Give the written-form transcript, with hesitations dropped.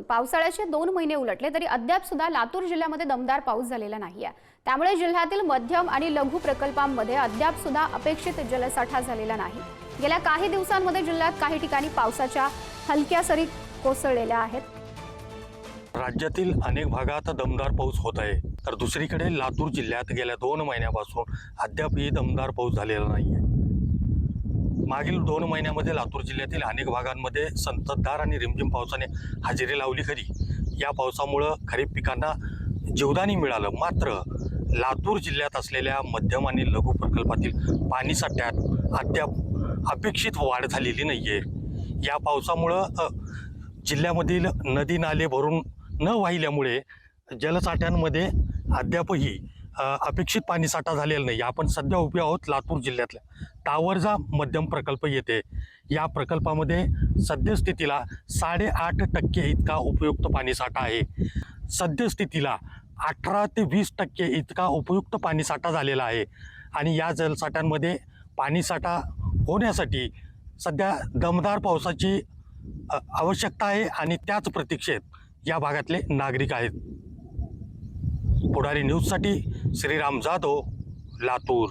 पावसाळ्याचे 2 महिने उलटले तरी अद्याप सुद्धा लातूर जिल्ह्यामध्ये दमदार पाऊस झालेला नाहीये। त्यामुळे जिल्ह्यातील मध्यम आणि लघु प्रकल्पांमध्ये अद्याप सुद्धा अपेक्षित जलसाठा झालेला नाही। गेल्या काही दिवसांमध्ये जिल्ह्यात काही ठिकाणी पावसाच्या हलक्या सरी कोसळलेल्या आहेत। राज्यातील अनेक भागात दमदार पाऊस होत आहे, तर दुसरीकडे लातूर जिल्ह्यात गेल्या 2 महिन्यापासून अद्यापही दमदार पाऊस झालेला नाहीये। मागील 2 महिन्यामध्ये लातूर जिल्ह्यातील अनेक भागांमध्ये संततधार आणि रिमझिम पावसाने हजेरी लावली खरी। या पावसामुळे खरीप पिकांना जीवदानी मिळालं, मात्र लातूर जिल्ह्यात असलेल्या मध्यम आणि लघु प्रकल्पातील पाणीसाठ्यात अद्याप अपेक्षित वाढ झालेली नाहीये। या पावसामुळे जिल्ह्यामधील नदी नाले भरून न वाहिल्यामुळे जलसाठ्यांमध्ये अद्यापही अपेक्षित पाणीसाठा झालेला नाही। आपण सध्या उभे आहोत लातूर जिल्ह्यातल्या टावरजा मध्यम प्रकल्प येथे। या प्रकल्पामध्ये सद्यस्थितीला 8.5% इतका उपयुक्त पाणीसाठा आहे। सद्यस्थितीला 18 ते 20% इतका उपयुक्त पाणीसाठा झालेला आहे आणि या जलसाठ्यांमध्ये पाणीसाठा होण्यासाठी सध्या दमदार पावसाची आवश्यकता आहे आणि त्याच प्रतीक्षेत या भागातले नागरिक आहेत। पुढारी न्यूजसाठी श्रीराम जाधव, लातूर।